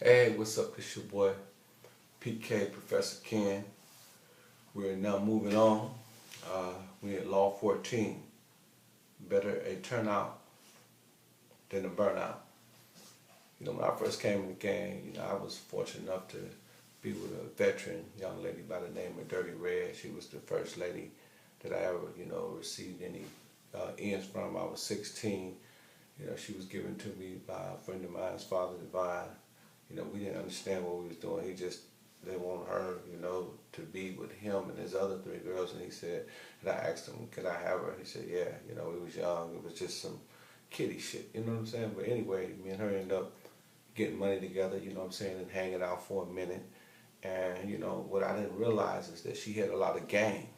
Hey, what's up? It's your boy PK, Professor Ken. We're now moving on. We're at Law 14. Better a turnout than a burnout. When I first came in the game, I was fortunate enough to be with a veteran young lady by the name of Dirty Red. She was the first lady that I ever, received any ends from. I was 16. She was given to me by a friend of mine's, Father Divine. We didn't understand what we was doing. He just didn't want her, to be with him and his other three girls. And he said, and I asked him, could I have her? He said, yeah. We was young. It was just some kiddie shit. You know what I'm saying? But anyway, me and her ended up getting money together, and hanging out for a minute. And, what I didn't realize is that she had a lot of game.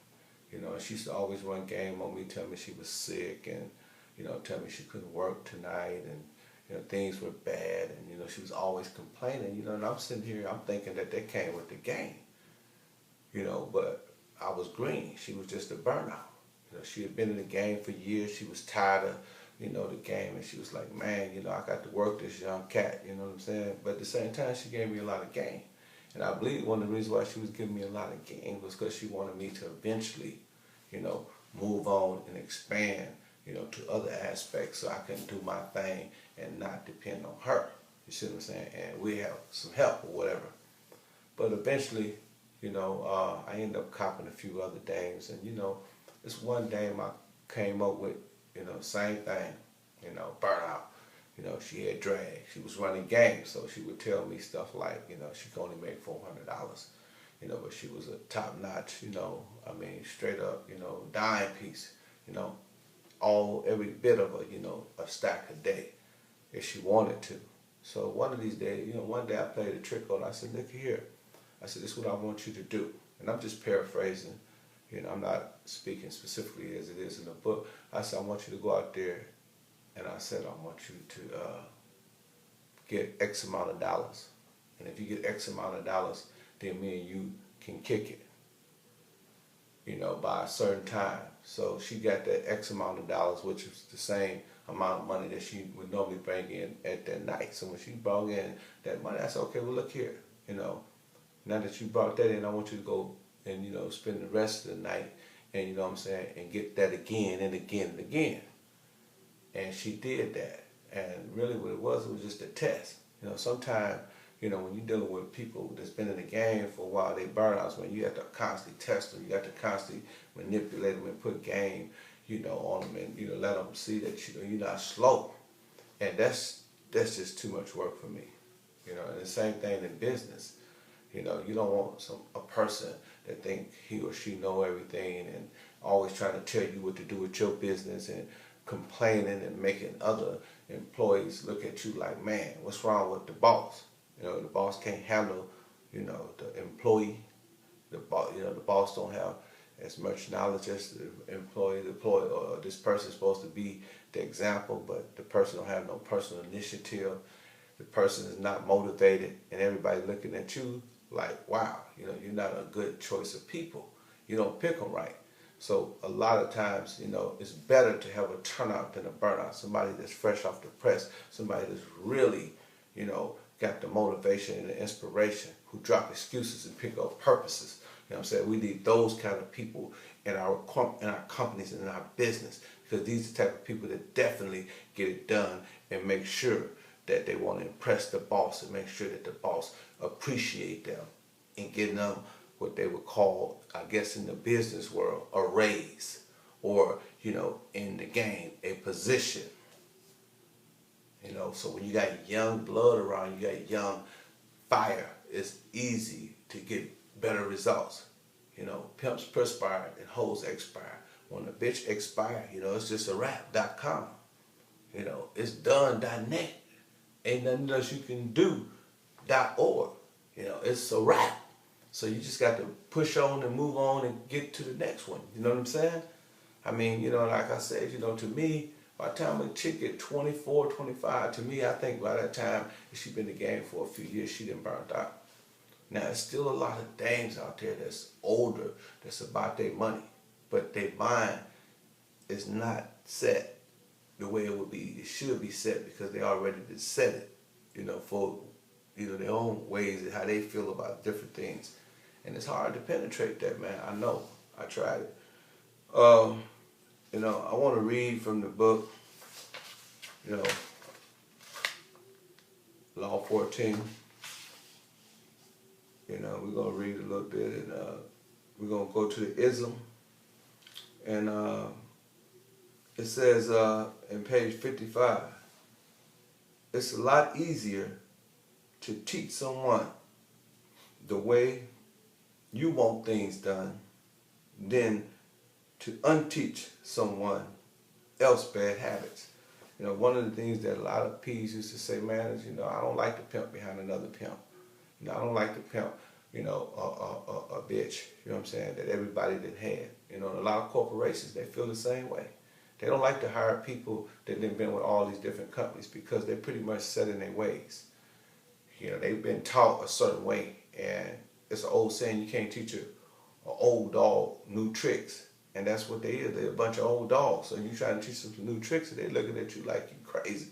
She used to always run game on me, tell me she was sick and, tell me she couldn't work tonight and, things were bad and, she was always complaining, and I'm sitting here, I'm thinking that came with the game, but I was green. She was just a burnout. She had been in the game for years. She was tired of, the game, and she was like, man, I got to work this young cat, you know what I'm saying? But at the same time, she gave me a lot of game. And I believe one of the reasons why she was giving me a lot of game was because she wanted me to eventually, move on and expand, to other aspects so I can do my thing and not depend on her. You see what I'm saying? And we have some help or whatever. But eventually, I ended up copping a few other dames. And, this one dame I came up with, same thing, burnout. She had drag. She was running games, so she would tell me stuff like, she could only make $400, but she was a top-notch, straight up, dime piece, every bit of a stack a day if she wanted to. So one of these days, one day I played a trick on her. I said, look here. I said, this is what I want you to do. And I'm just paraphrasing. I'm not speaking specifically as it is in the book. I said, I want you to go out there, and I said, I want you to get X amount of dollars. And if you get X amount of dollars, then me and you can kick it, by a certain time. So she got that X amount of dollars, which is the same amount of money that she would normally bring in at that night. So when she brought in that money, I said, okay, well, look here, now that you brought that in, I want you to go and, spend the rest of the night and, and get that again and again and again. And she did that. And really what it was just a test. Sometimes, when you're dealing with people that's been in the game for a while, they burnouts, when you have to constantly test them, you have to constantly manipulate them and put game, on them and, let them see that, you're not slow. And that's just too much work for me. And the same thing in business. You don't want a person that think he or she know everything and always trying to tell you what to do with your business and complaining and making other employees look at you like, man, what's wrong with the boss? The boss can't handle, the employee. The boss don't have as much knowledge as the employee. Or this person's supposed to be the example, but the person don't have no personal initiative. The person is not motivated, and everybody looking at you like, wow, you're not a good choice of people. You don't pick them right. So a lot of times, it's better to have a turnout than a burnout. Somebody that's fresh off the press, somebody that's really, got the motivation and the inspiration, who drop excuses and pick up purposes. I'm saying? We need those kind of people in our companies and in our business, because these are the type of people that definitely get it done and make sure that they want to impress the boss and make sure that the boss appreciate them and give them what they would call, I guess in the business world, a raise, or, in the game, a position. So when you got young blood around, you got young fire, it's easy to get better results. Pimps perspire and hoes expire. When a bitch expire, it's just a rap.com. It's done.net. Ain't nothing else you can do .org. It's a wrap. So you just got to push on and move on and get to the next one. You know what I'm saying? I mean, like I said, to me, by the time a chick get 24, 25, to me, I think by that time, if she been in the game for a few years, she done burnt out. Now, there's still a lot of dames out there that's older, that's about their money, but their mind is not set the way it should be set, because they already set it, for their own ways and how they feel about different things. And it's hard to penetrate that, man. I know. I tried it. I want to read from the book, Law 14. We're going to read a little bit, and we're going to go to the ism. And it says in page 55, it's a lot easier to teach someone the way you want things done than to unteach someone else bad habits. One of the things that a lot of P's used to say, man, is, I don't like to pimp behind another pimp. I don't like to pimp, a bitch, you know what I'm saying, that everybody done had. A lot of corporations, they feel the same way. They don't like to hire people that have been with all these different companies because they're pretty much set in their ways. They've been taught a certain way, and it's an old saying, you can't teach an old dog new tricks. And that's what they is. They're a bunch of old dogs. So you try to teach them some new tricks, and they're looking at you like you crazy.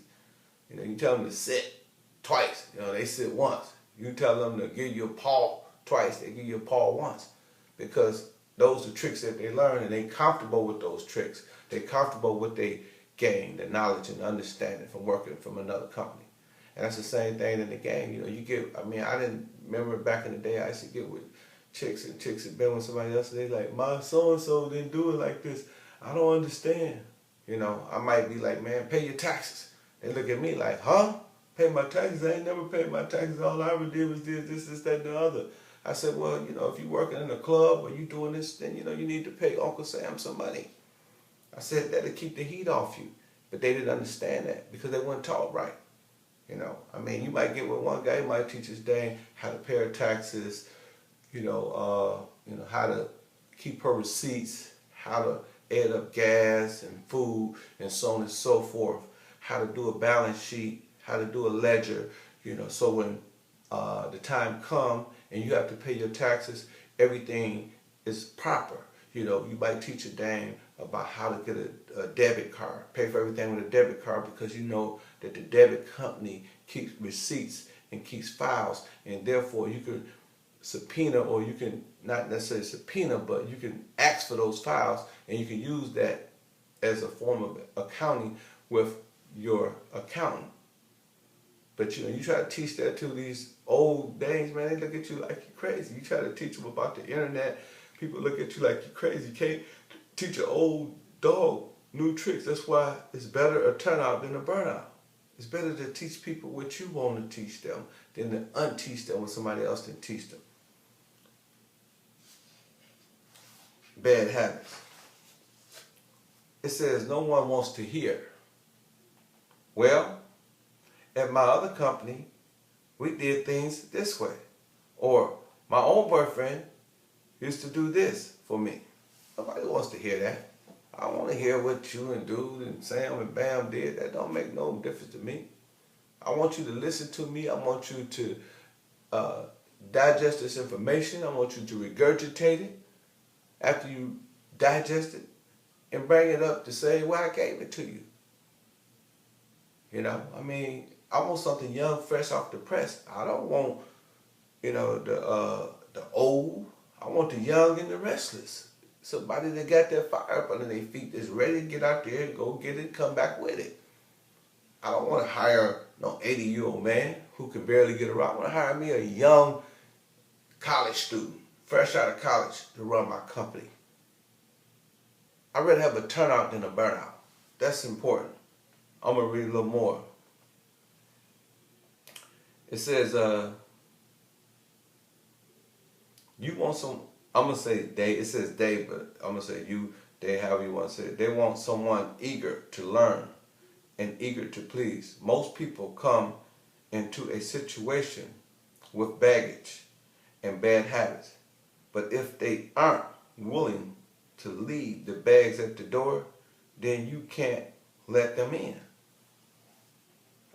You tell them to sit twice. They sit once. You tell them to give you a paw twice. They give you a paw once. Because those are tricks that they learn, and they're comfortable with those tricks. They're comfortable with they gain, the knowledge and understanding from working from another company. And that's the same thing in the game. I didn't remember back in the day, I used to get with chicks, and chicks had been with somebody else, and they like, my so-and-so didn't do it like this. I don't understand. I might be like, man, pay your taxes. They look at me like, huh? Pay my taxes? I ain't never paid my taxes. All I ever did was this, that, and the other. I said, well, if you're working in a club or you doing this, then, you need to pay Uncle Sam some money. I said that'll keep the heat off you. But they didn't understand that because they weren't taught right. You might get with one guy, he might teach his dame how to pay her taxes, how to keep her receipts, how to add up gas and food and so on and so forth, how to do a balance sheet, how to do a ledger, so when the time comes and you have to pay your taxes, everything is proper. You might teach a dame about how to get a debit card, pay for everything with a debit card, because you know that the debit company keeps receipts and keeps files, and therefore you can subpoena, or you can not necessarily subpoena, but you can ask for those files, and you can use that as a form of accounting with your accountant. But you try to teach that to these old dames, man, they look at you like you're crazy. You try to teach them about the internet, people look at you like you're crazy. You can't teach an old dog new tricks. That's why it's better a turnout than a burnout. It's better to teach people what you want to teach them than to unteach them what somebody else didn't teach them. Bad habits. It says no one wants to hear. Well, at my other company, we did things this way. Or my own boyfriend used to do this for me. Nobody wants to hear that. I want to hear what you and Dude and Sam and Bam did. That don't make no difference to me. I want you to listen to me. I want you to digest this information. I want you to regurgitate it after you digest it and bring it up the same way I gave it to you. I want something young, fresh off the press. I don't want, the old. I want the young and the restless. Somebody that got that fire up under their feet that's ready to get out there and go get it and come back with it. I don't want to hire no 80-year-old man who can barely get around. I want to hire me a young college student, fresh out of college, to run my company. I'd rather have a turnout than a burnout. That's important. I'm going to read a little more. It says, you want some, I'm going to say they, it says they, but I'm going to say you, they, however you want to say it. They want someone eager to learn and eager to please. Most people come into a situation with baggage and bad habits. But if they aren't willing to leave the bags at the door, then you can't let them in.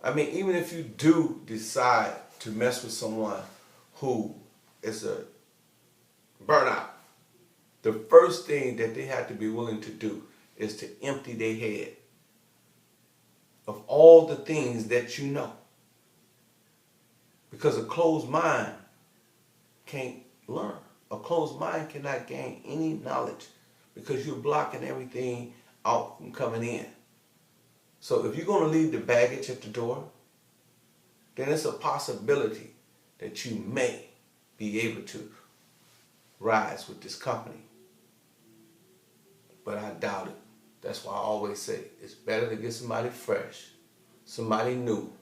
Even if you do decide to mess with someone who is a burnout, the first thing that they have to be willing to do is to empty their head of all the things that you know. Because a closed mind can't learn. A closed mind cannot gain any knowledge because you're blocking everything out from coming in. So if you're going to leave the baggage at the door, then it's a possibility that you may be able to rise with this company. But I doubt it. That's why I always say it's better to get somebody fresh, somebody new,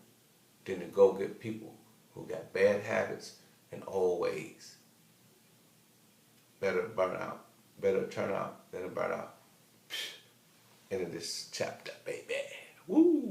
than to go get people who got bad habits and old ways. Better burn out, better turn out than a burnout. End of this chapter, baby. Woo!